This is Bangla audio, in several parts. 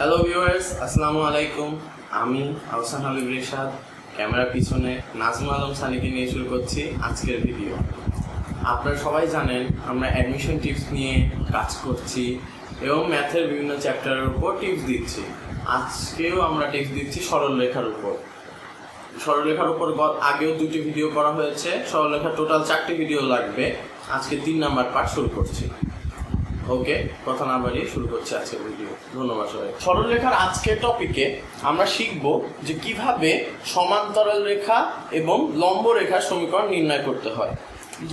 হ্যালো ভিউয়ার্স, আসসালামু আলাইকুম। আমি আহসান হাবিব রিশাদ ক্যামেরার পিছনে নাজমুল আলম সানিকে নিয়ে শুরু করছি আজকের ভিডিও। আপনারা সবাই জানেন আমরা অ্যাডমিশন টিপস নিয়ে কাজ করছি এবং ম্যাথের বিভিন্ন চ্যাপ্টারের উপর টিপস দিচ্ছি। আজকেও আমরা টিপস দিচ্ছি সরলরেখার উপর। সরলরেখার উপর আগেও 2টি ভিডিও করা হয়েছে। সরলরেখার টোটাল 4টি ভিডিও লাগবে। আজকে 3 নাম্বার পার্ট শুরু করছি। ওকে, কথা না বাড়িয়ে শুরু করছি আজকের ভিডিও। ধন্যবাদ সবাই। সরলরেখার আজকের টপিকে আমরা শিখব যে কিভাবে সমান্তরাল রেখা এবং লম্ব রেখার সমীকরণ নির্ণয় করতে হয়।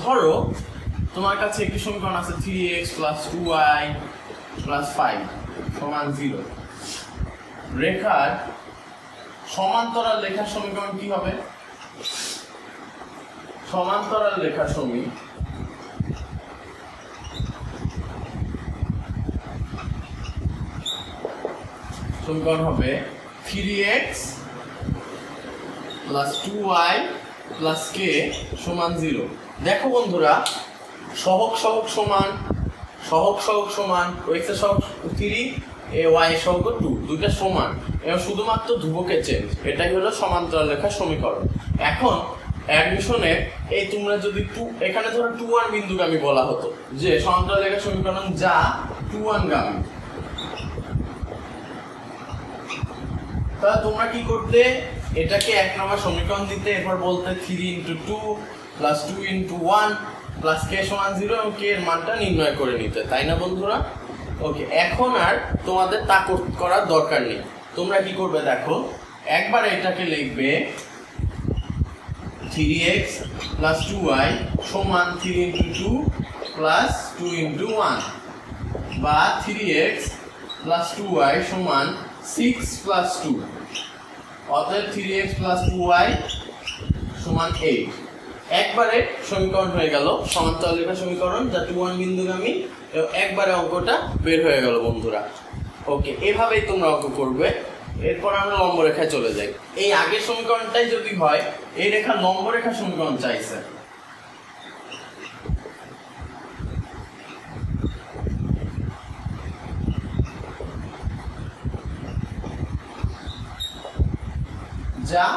ধরো তোমার কাছে একটি সমীকরণ আছে 3x + 2y + 5 = 0। রেখার সমান্তরাল রেখার সমীকরণ কি হবে? সমান্তরাল রেখার সমীকরণ হবে 3x + 2y + k = 0। দেখো বন্ধুরা, সহগ সমান x এর সহগ 3, y এর সহগ 2, দুইটা সমান এবং শুধুমাত্র ধ্রুবকের চেঞ্জ। এটাই হলো সমান্তরাল রেখার সমীকরণ। এখন অ্যাডমিশনে এই তোমরা যদি এখানে ধরো 2-1 বিন্দুগামী বলা হতো, যে সমান্তরাল রেখার সমীকরণ যা 2-1 গামী, তাহলে তোমরা কি করতে? এটাকে 1 নম্বর সমীকরণ দিতে, এরপর বলতে 3 × 2 + 2 × 1 + k = 0 এবং k এর মানটা নির্ণয় করে নিতে, তাই না বন্ধুরা? ওকে, এখন আর তোমাদের তা করার দরকার নেই। তোমরা কি করবে দেখো, একবার এটাকে লিখবে 3x + 2y = 3 × 2 + 2 × 1, বা 3x + 2y = 6 + 2। অতএব 3x + 2y = 8। একবারে সমীকরণ হয়ে গেল সমান্তরাল রেখার সমীকরণ যা 2-1 বিন্দুগামী, এবং একবারে অঙ্কটা বের হয়ে গেল বন্ধুরা। ওকে, এভাবেই তোমরা অঙ্ক করবে। এরপর আমরা লম্ব রেখায় চলে যাই। এই আগের সমীকরণটাই যদি হয়, এই রেখা লম্ব রেখার সমীকরণ চাইছে। যা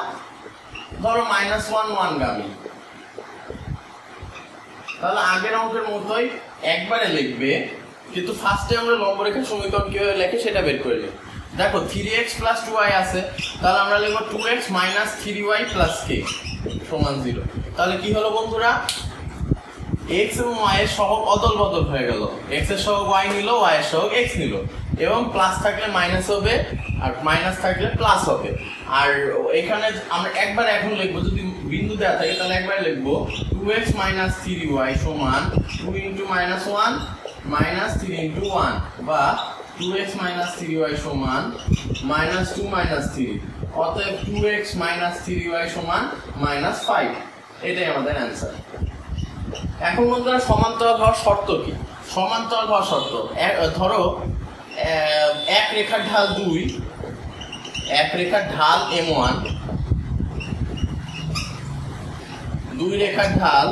ধরো -1 গামী, তাহলে আগের অঙ্কের মতোই একবারে লিখবে, কিন্তু ফার্স্টে আমরা লম্ব রেখার সমীকরণ কিভাবে লেখে সেটা বের করে নিই। দেখো 3x + 2y আছে, তাহলে আমরা লিখব 2x - 3y + k = 0। তাহলে কি হলো বন্ধুরা, x এবং y এর সহগ অদল বদল হয়ে গেল। x এর সহগ y নিল, y এর সহগ x নিল, এবং প্লাস থাকলে মাইনাস হবে আর মাইনাস থাকলে প্লাস হবে। আর এখানে আমরা একবার এখন লিখব, যদি বিন্দু দেওয়া থাকে তাহলে একবার লিখব 2x - 3y = 2 × -1 - 3 × 1, বা 2x - 3y = -2 - 3। অতএব 2x - 3y = -5। এটাই আমাদের অ্যান্সার। এখন বন্ধুরা, সমান্তরাল হওয়ার শর্ত কি? সমান্তরাল হওয়ার শর্ত, ধরো এক রেখার ঢাল 2, এক রেখার ঢাল m1, 2 রেখার ঢাল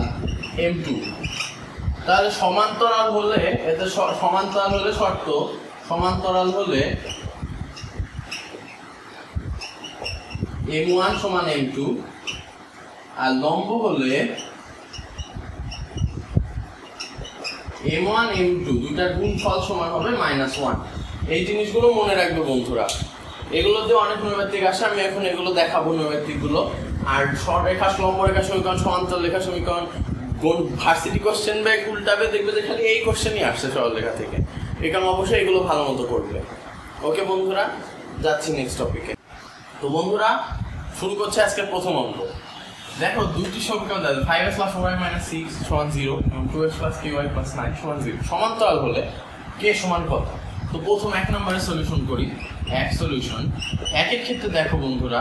m2। তাহলে সমান্তরাল হলে, এতে সমান্তরাল হলে শর্ত, সমান্তরাল হলে m1 = m2, আর লম্ব হলে m1 m2 দুটার গুণফল সমান হবে -1। এই জিনিসগুলো মনে রাখবে বন্ধুরা। এগুলোতে অনেক নৈমিত্তিক আসে, আমি এখন এগুলো দেখাবো নৈমিত্তিকগুলো। আর সরলরেখা, লম্ব রেখা সমীকরণ, সমান্তরাল রেখা সমীকরণ, ভার্সিটি কোশ্চেন ব্যাগ উল্টাবে, দেখবে যে খালি এই কোশ্চেনই আসছে সরলরেখা থেকে। এখানে অবশ্যই এগুলো ভালো মতো করবে। ওকে বন্ধুরা, যাচ্ছি নেক্সট টপিকে। তো বন্ধুরা, শুরু করছে আজকের প্রথম অঙ্ক। দেখো 2টি সমীকরণ দেওয়া, 5x + 4y - 6 = 0 এবং 2x + ky + 9 = 0। সমান্তরাল হলে k সমান কত? তো প্রথম 1 নম্বরে সলিউশন করি। এক সলিউশন। একের ক্ষেত্রে দেখো বন্ধুরা,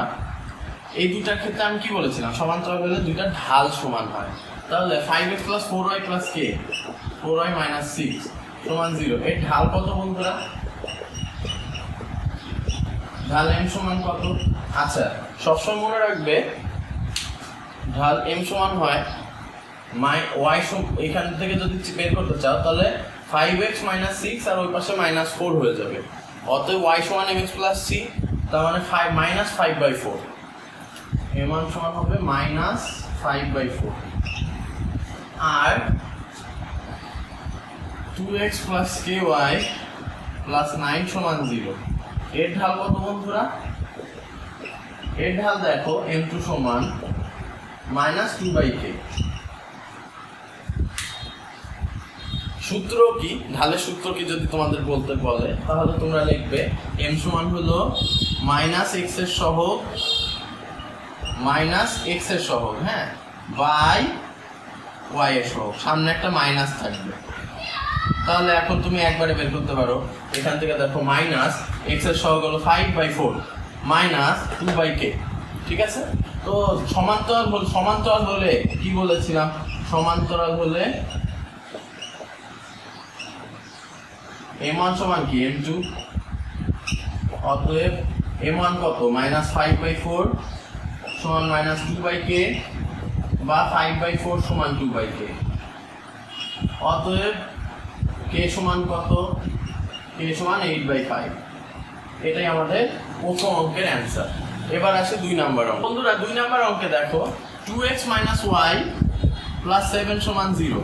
এই দুটার ক্ষেত্রে আমি কি বলেছিলাম, সমান্তরাল হলে দুইটা ঢাল সমান হয়। তাহলে 5x + 4y + k, 4y - 6 = 0। এর ঢাল কত বন্ধুরা? ঢাল m সমান কত? আচ্ছা, সবসময় মনে রাখবে ঢাল m সমান হয় y এখান থেকে যদি বের করতে চাও তাহলে 5x - 6 আর ওই পাশে -4 হয়ে যাবে। অতএব y সমান mx প্লাস c, তার মানে -5/4, এর মান সমান হবে -5/4। আর 2x প্লাস ky প্লাস 9 সমান 0, এর ঢাল কত বন্ধুরা? এর ঢাল দেখো m2 সমান -2/k। সূত্র কি, ঢালের সূত্র কি যদি তোমাদের বলতে বলে তাহলে তোমরা লিখবে m সমান হলো -x এর সহগ হ্যাঁ বাই y এর সহগ, সামনে একটা মাইনাস থাকবে। তাহলে এখন তুমি একবারে বের করতে পারো, এখান থেকে দেখো -x এর সহগ হলো 5/4 -2/k, ঠিক আছে? তো সমান্তরাল হলে কি বলেছিলাম, সমান্তরাল হলে m1 সমান কি m2, অতএব m1 কত -5/4 সমান -2/k বা 5/4 সমান 2/k, অতএব k সমান কত? k সমান 8/5। এটাই আমাদের প্রথম অঙ্কের অ্যান্সার। এবার আসে 2 নাম্বার অঙ্ক। বন্ধুরা 2 নাম্বার অঙ্কে দেখো 2x - y প্লাস 7 সমান 0,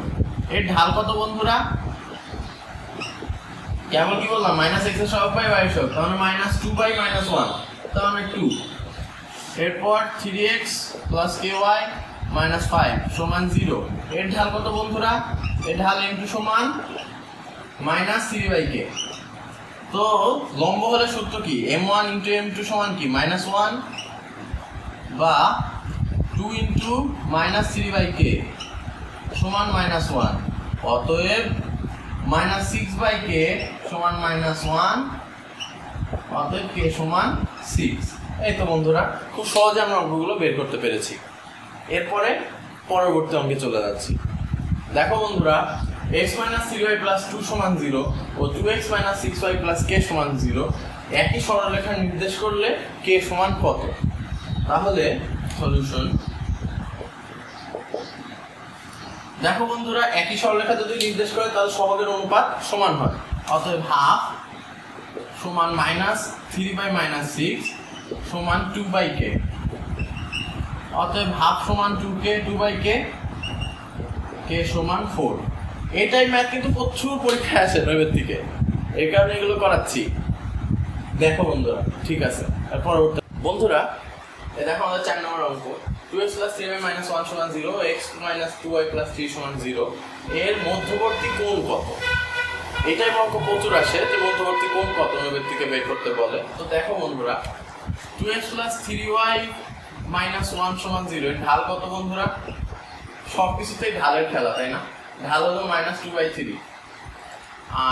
এর ঢাল কত বন্ধুরা? কেমন কি বললাম, -x এর সহগ বাই y এর সহগ, তার মানে -2/-1, তার মানে 2। এরপর 3x প্লাস ky -5 সমান 0, এর ঢাল কত বন্ধুরা? এর ঢাল m2 সমান -3/k। তো লম্ব হলে সূত্র কি, m1 × m2 সমান কি -1 বা 2 × -3/k সমান -1, অতএব -6/k সমান -1, অতএব k সমান 6। এই তো বন্ধুরা, খুব সহজে আমরা অঙ্কগুলো বের করতে পেরেছি। এরপরে পরবর্তী অঙ্কে চলে যাচ্ছি। দেখো বন্ধুরা, x - 3y + 2 সমান 0 ও 2x - 6y + k সমান 0 একই সরলরেখা নির্দেশ করলে k সমান কত? তাহলে সলিউশন, দেখো বন্ধুরা, একই সরলরেখা যদি নির্দেশ করে তাহলে সহগের অনুপাত সমান হয়, অতএব হাফ সমান -3/-6 সমান 2/k, অতএব হাফ সমান 2k, 2/k, k সমান 4। এটাই ম্যাথ কিন্তু প্রচুর পরীক্ষায় আসে নৈবেদ্যিকে, এই কারণে এগুলো করাচ্ছি। দেখো বন্ধুরা, ঠিক আছে। পরবর্তী বন্ধুরা, দেখো আমাদের 4 নম্বর অঙ্ক, 2x + 3y - 1 সমান 0, x - 2y + 3 সমান 0, এর মধ্যবর্তী কোণ কত? এটাই অঙ্ক প্রচুর আসে যে মধ্যবর্তী কোণ কত নৈবেদ্যিকে বের করতে বলে। তো দেখো বন্ধুরা, 2x + 3y - 1 সমান 0, এর ঢাল কত বন্ধুরা? সবকিছুতেই ঢালের খেলা, তাই না? ঢাল হলো -2/3,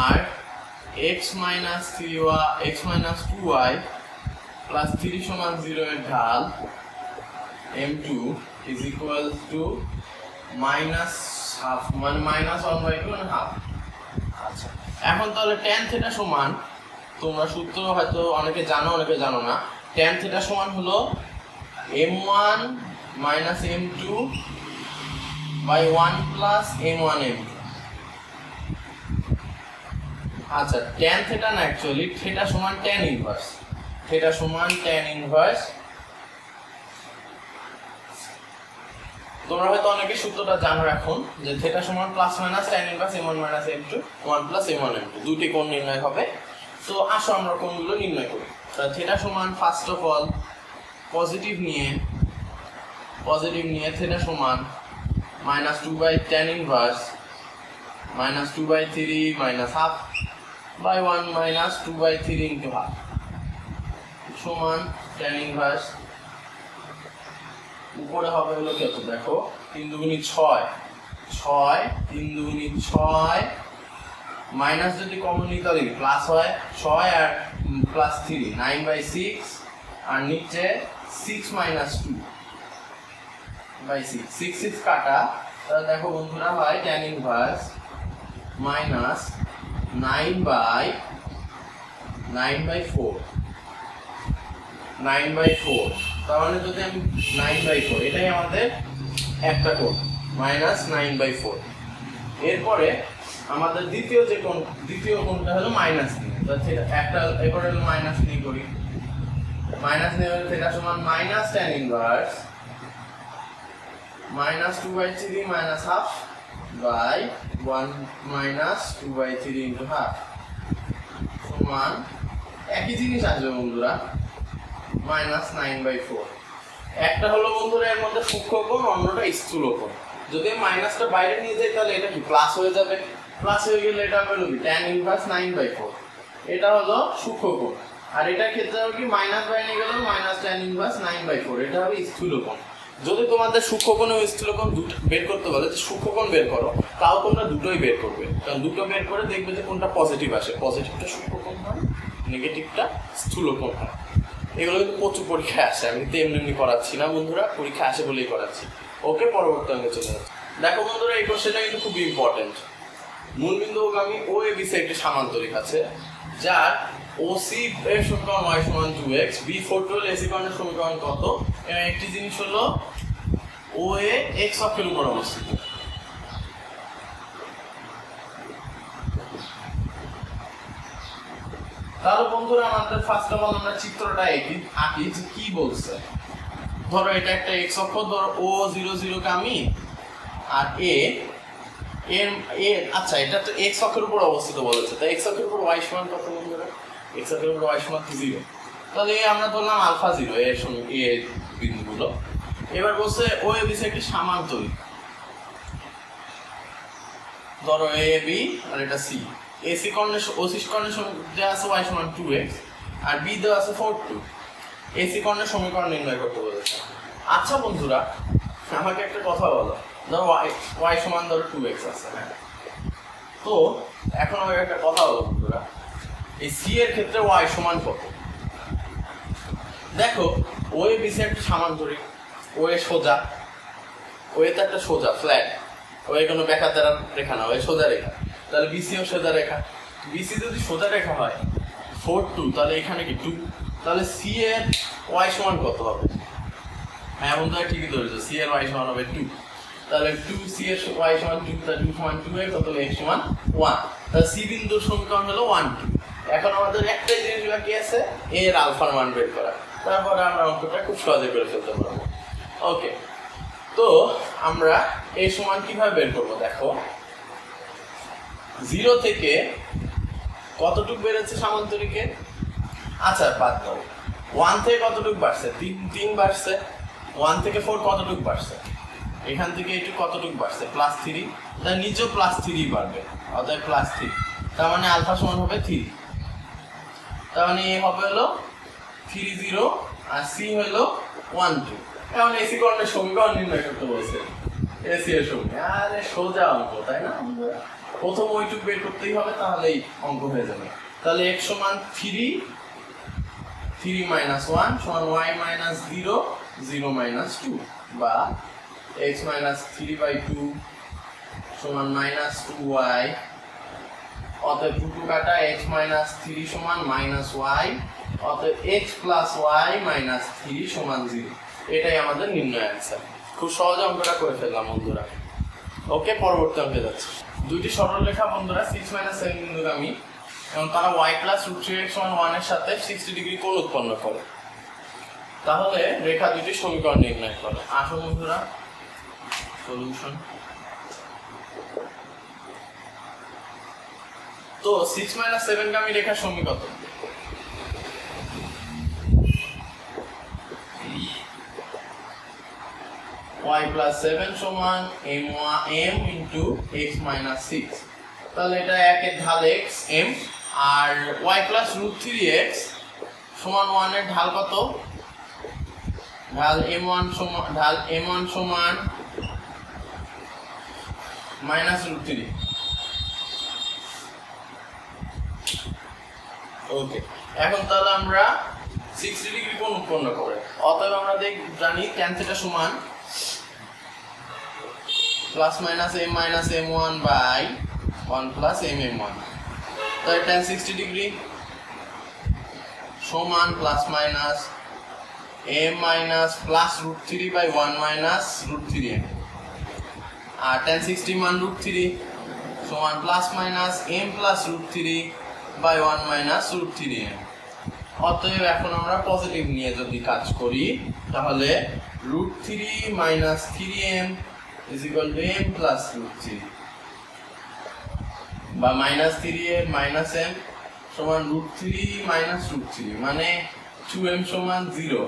আর x - 2y + 3 সমান 0 এর ঢাল m2 = -half, মানে -1/2 মানে হাফ। আচ্ছা, এখন তাহলে tan θ সমান, তোমরা সূত্র হয়তো অনেকে জানো অনেকে জানো না, tan θ সমান হলো m1 - m2/1 + m1 m2। আচ্ছা, tan θ না, অ্যাকচুয়ালি θ সমান tan ইনভার্স, θ সমান tan ইনভার্স। তোমরা হয়তো অনেকে সূত্রটা জানো এখন, যে θ সমান ± tan inverse m1 - m2 1 + m1 m2, দুটি কোণ নির্ণয় হবে। তো আসো আমরা কোণগুলো নির্ণয় করি। তাহলে θ সমান ফার্স্ট অফ অল পজিটিভ নিয়ে θ সমান -2/tan ইনভার্স -2/3 -half/1 -2/3 × half সমান tan ইনভার্স। উপরে হবে হলো কত? দেখো 3 × 6, 3 × 6, মাইনাস যদি কমন নিই তাহলে প্লাস হয় 6 আর +3 9/6, আর নিচে 6 - 2/6, 6 6 কাটা, তাহলে দেখো বন্ধুরা হয় tan ইনভার্স -9/4, 9/4, তার মানে যদি আমি 9/4, এটাই আমাদের একটা কোণ -9/4। এরপরে আমাদের দ্বিতীয় কোণটা হলো -9, তো একটা এরপরে মাইনাস নিয়ে করি, মাইনাস নিয়ে থিটা সমান minus tan inverse minus 2/3 minus half by 1 minus 2/3 into half সমান একই জিনিস আসবে বন্ধুরা minus 9/4। একটা হলো বন্ধুরা এর মধ্যে সূক্ষ্ম কোণ, অন্যটা স্থূল কোণ। যদি মাইনাসটা বাইরে নিয়ে যাই তাহলে এটা কি প্লাস হয়ে যাবে, প্লাস হয়ে গেলে এটা হবে কি tan ইনভার্স 9/4, এটা হলো সূক্ষ্ম কোণ। আর এটার ক্ষেত্রে হবে কি মাইনাস বাইরে নিয়ে গেলে মাইনাস tan ইনভার্স 9/4, এটা হবে স্থূল কোণ। যদি তোমাদের সূক্ষ্মকোণ ও স্থূলকোণ দুটো বের করতে বলে, সূক্ষ্মকোণ বের করো, তাও তোমরা দুটোই বের করবে, কারণ দুটো বের করে দেখবে যে কোনটা পজিটিভ আসে, পজিটিভটা সূক্ষ্মকোণ হয়, নেগেটিভটা স্থূলকোণ হয়। এগুলো কিন্তু প্রচুর পরীক্ষায় আসে, আমি তো এমনি এমনি করাচ্ছি না বন্ধুরা, পরীক্ষা আসে বলেই করাচ্ছি। ওকে, পরবর্তী অঙ্কে চলে যাচ্ছে। দেখো বন্ধুরা এই কোশ্চেনটা কিন্তু খুব ইম্পর্টেন্ট। মূলবিন্দুগামী ও এ বি একটি সামান্তরিক আছে যার OC এর সমীকরণ y সমান 2x, B412 AC কর্ণের সমীকরণ কত? একটি জিনিস হলো OA x অক্ষের উপর অবস্থিত। তাহলে বন্ধুরা আমাদের ফার্স্ট অফ অল আমরা চিত্রটা আঁকি যে কি বলছে। ধরো এটা একটা x অক্ষ, ধরো O00 গামী আর আচ্ছা এটা তো x অক্ষের উপর অবস্থিত বলেছে, তাই x অক্ষের উপর y সমান কত বন্ধুরা? x অক্ষের উপর y সমান 0, তাহলে আমরা ধরলাম আলফা 0 এর সঙ্গে এ বিন্দুগুলো। এবার বলছে ও এ বি একটি সামান্তরিক, ধরো এ বি আর এটা সি। এসি কর্ণের ওসি কর্ণের দেওয়া আছে y সমান 2x আর বি দেওয়া আছে 4/2। এসি কর্ণের সমীকরণ নির্ণয় করতে বলেছে। আচ্ছা বন্ধুরা আমাকে একটা কথা বলো, ধরো y সমান ধরো 2x আছে, হ্যাঁ, তো এখন আমাকে একটা কথা বলো বন্ধুরা, এই সি এর ক্ষেত্রে y সমান কত? দেখো ও এ বি একটা সামান্তরিক, ও এ সোজা, ও এ তো একটা সোজা ফ্ল্যাট, ও এ কোনো বেকার দ্বারা রেখা না, ও এ সোজা রেখা, তাহলে বিসি ও সোজা রেখা। বিসি যদি সোজা রেখা হয় 4/2, তাহলে এখানে কি 2, তাহলে সি এর y সমান কত হবে? হ্যাঁ বন্ধুরা ঠিকই ধরেছো, সি এর y সমান হবে 2, তাহলে 2 সি এর y সমান 2, তাহলে 2 সমান 2x, তাহলে x সমান 1, তাহলে সি বিন্দুর সমীকরণ হলো 1 2। এখন আমাদের একটাই জিনিস বাকি আছে, এর আলফার মান বের করা, তারপরে আমরা অঙ্কটা খুব সহজে করে ফেলতে পারবো। ওকে, তো আমরা এ সমান কিভাবে বের করবো? দেখো 0 থেকে কতটুক বেড়েছে সামান্তরিকে? আচ্ছা বাদ দাও, 1 থেকে কতটুক বাড়ছে? 3 বাড়ছে। 1 থেকে 4 কতটুক বাড়ছে? এখান থেকে একটু কতটুক বাড়ছে? +3, তার নিচেও +3 বাড়বে, অতএব +3, তার মানে আলফা সমান হবে 3, তার মানে এ হবে হলো 3 0 আর সি হলো 1 2। এখন এসি কর্ণের সমীকরণ নির্ণয় করতে বলছে, এসি এর সমীকরণ। আরে সোজা অঙ্ক তাই না? প্রথম ওইটুক বের করতেই হবে, তাহলেই অঙ্ক হয়ে যাবে। তাহলে x সমান 3 - 1 সমান y - 0 0 - 2, বা x - 3/2 সমান -2y, অতএব 2 কাটা x - 3 সমান -y, অতএব x + y - 3 সমান 0। এটাই আমাদের নির্ণয় অ্যান্সার। খুব সহজে অঙ্কটা করে ফেললাম বন্ধুরা। ওকে, পরবর্তী অঙ্কে যাচ্ছে। দুইটি সরলরেখা বন্ধুরা 6 - 7 বিন্দুগামী এবং তারা y + √3x = 1 এর সাথে 60 ডিগ্রি কোণ উৎপন্ন করে। তাহলে রেখা দুইটি সমীকরণ নির্ণয় করো। আসো বন্ধুরা সলিউশন। তো 6 - 7 গামী রেখার সমীকরণ কত? y + 7 সমান m into x - 6, তাহলে এটা একের ঢাল x m, আর y + √3x সমান 1 এর ঢাল কত? ঢাল m1 সমান -√3। ওকে, এখন তাহলে আমরা 60 ডিগ্রি কোণ উৎপন্ন করে, অতএব আমরা জানি tan θ সমান ±m - m1 বাই 1 + m1, তাহলে tan 60 ডিগ্রি সমান +- বাই 1 - √3m, আর tan 60 মান √3 সমান +- m + √3 by 1 minus root 3m। অতএব এখন আমরা পজিটিভ নিয়ে যদি কাজ করি তাহলে root 3 minus 3m is equal to m plus root 3 বা মাইনাস 3m মাইনাস m সমান রুট 3 মাইনাস রুট 3 মানে 2m সমান 0,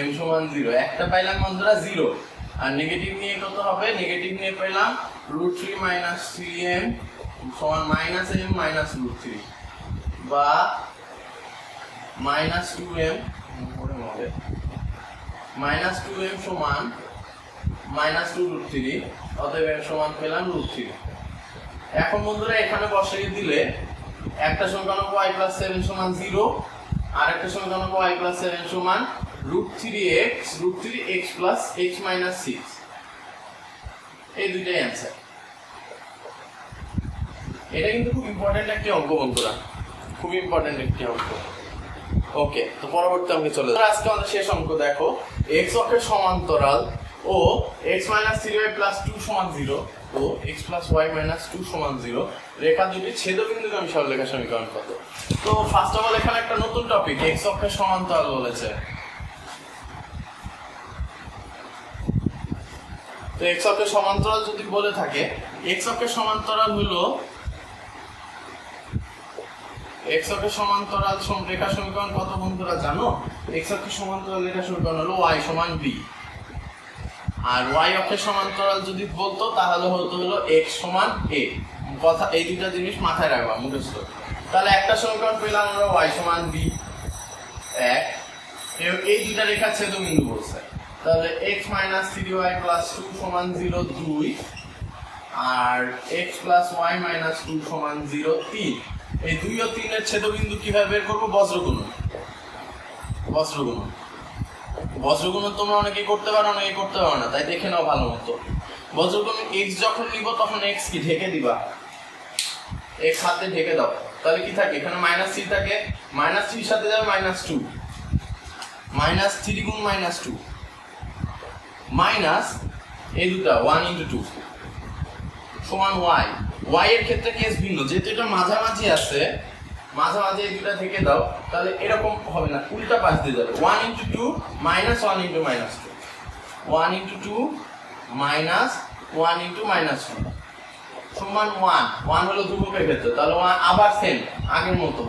m সমান 0। একটা পাইলাম বন্ধুরা 0 আর নেগেটিভ নিয়ে কত হবে? নেগেটিভ নিয়ে পেলাম রুট 3 মাইনাস 3m সমান মাইনাস m মাইনাস রুট 3 বা মাইনাস 2m মাইনাস 2m সমান মাইনাস 2 রুট 3। অতএব m সমান পেলাম রুট 3। এখন বন্ধুরা এখানে বসিয়ে দিলে একটা সমীকরণ y প্লাস 7 সমান 0 আর একটা সমীকরণ y প্লাস 7 সমান root 3x plus x minus 6। এই দুইটাই অ্যান্সার। এটা কিন্তু খুব ইম্পর্টেন্ট একটি অঙ্ক বন্ধুরা, খুব ইম্পর্টেন্ট একটি অঙ্ক। ওকে, তো পরবর্তী অঙ্কে চলে যাই। আজকে আমাদের শেষ অঙ্ক দেখো, x অক্ষের সমান্তরাল ও x মাইনাস 3y প্লাস 2 সমান 0 ও x প্লাস y মাইনাস 2 সমান 0 রেখা দুটি ছেদবিন্দুগামী সরলরেখা সমীকরণ কত? তো ফার্স্ট অফ অল এখানে একটা নতুন টপিক x অক্ষের সমান্তরাল বলেছে। তো x অক্ষের সমান্তরাল যদি বলে থাকে, x অক্ষের সমান্তরাল হলো x অক্ষের সমান্তরাল রেখা সমীকরণ কত বন্ধুরা জানো? x অক্ষের সমান্তরাল রেখা সমীকরণ হলো y সমান b। আর y অক্ষের সমান্তরাল যদি বলতো তাহলে হতো হলো x সমান a। কথা এই দুইটা জিনিস মাথায় রাখবা, মুখস্থ। তাহলে একটা সমীকরণ পেলাম আমরা y সমান b 1, এই দুইটা রেখা ছেদবিন্দু বলছে। তাহলে x মাইনাস 3y প্লাস 2 সমান 0 2 আর x প্লাস y মাইনাস 2 সমান 0 3। এই 2 ও 3 এর ছেদবিন্দু কিভাবে বের করব? বজ্রগুণন। বজ্রগুণন তোমরা অনেকে করতে পারো, অনেকে করতে পারো না, তাই দেখে নাও ভালো মতো। বজ্রগুণন x যখন নিব তখন x কি ঢেকে দিবা, x হাতে ঢেকে দাও। তাহলে কি থাকে? এখানে মাইনাস 3 থাকে, মাইনাস 3 এর সাথে যাবে মাইনাস 2, মাইনাস 3 গুণ মাইনাস 2 মাইনাস এই দুটা 1 ইনটু 2 সমান y। y এর ক্ষেত্রে কেস ভিন্ন, যেহেতু এটা মাঝামাঝি আছে, মাঝামাঝি এই দুটা থেকে দাও, তাহলে এরকম হবে না, উল্টা পাশ দিয়ে যাবে। 1 into 2 minus 1 into minus 2, 1 into 2 minus 1 into minus 2 সমান 1। 1 হলো ধ্রুবকের ক্ষেত্রে, তাহলে 1 আবার সেম আগের মতো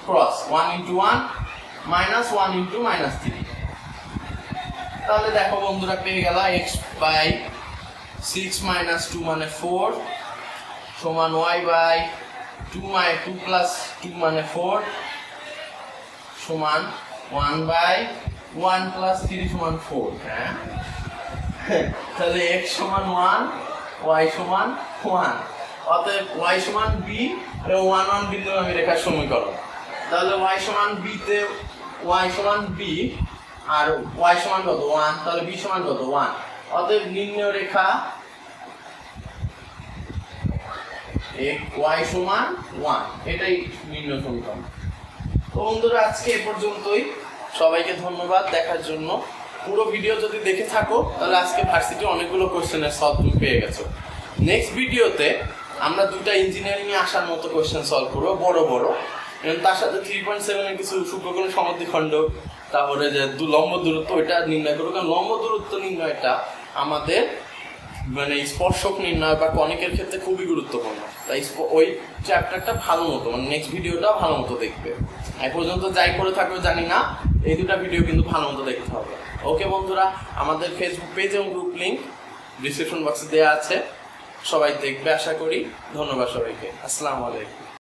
cross 1 into 1 minus 1 into minus 3। তাহলে দেখো বন্ধুরা পেয়ে গেল x বাই 6 মাইনাস 2 মানে 4 সমান y বাই 2 প্লাস 2 মানে 4 সমান 1 বাই 1 প্লাস 3 সমান 4। হ্যাঁ, তাহলে x সমান 1 y সমান 1। অতএব y সমান b এবং 1 1 বিন্দুগামী রেখার সমীকরণ। তাহলে y সমান b তে y সমান b আর y সমান কত? 1। তাহলে b সমান কত? 1। অতএব নির্ণেয় রেখা y সমান 1, এটাই নির্ণয় সমীকরণ। তো বন্ধুরা আজকে এ পর্যন্তই। সবাইকে ধন্যবাদ দেখার জন্য। পুরো ভিডিও যদি দেখে থাকো তাহলে আজকে ভার্সিটি অনেকগুলো কোশ্চেনের সলভ তুমি পেয়ে গেছো। নেক্সট ভিডিওতে আমরা দুটা ইঞ্জিনিয়ারিং এ আসার মতো কোশ্চেন সলভ করবো, বড় বড়, এবং তার সাথে 3.7 এর কিছু সূক্ষ্মকোণের সমদ্বিখণ্ড, তারপরে যে লম্ব দূরত্ব ওইটা নির্ণয় করবো। কারণ লম্ব দূরত্ব নির্ণয়টা আমাদের মানে স্পর্শক নির্ণয় বা কনিকের ক্ষেত্রে খুবই গুরুত্বপূর্ণ। তাই ওই চ্যাপ্টারটা ভালো মতো, মানে নেক্সট ভিডিওটা ভালো মতো দেখবে। এই পর্যন্ত যাই করে থাকবে জানি না, এই দুটা ভিডিও কিন্তু ভালো মতো দেখতে হবে। ওকে বন্ধুরা, আমাদের ফেসবুক পেজ এবং গ্রুপ লিংক ডিসক্রিপশন বক্সে দেওয়া আছে, সবাই দেখবে আশা করি। ধন্যবাদ সবাইকে, আসসালামু আলাইকুম।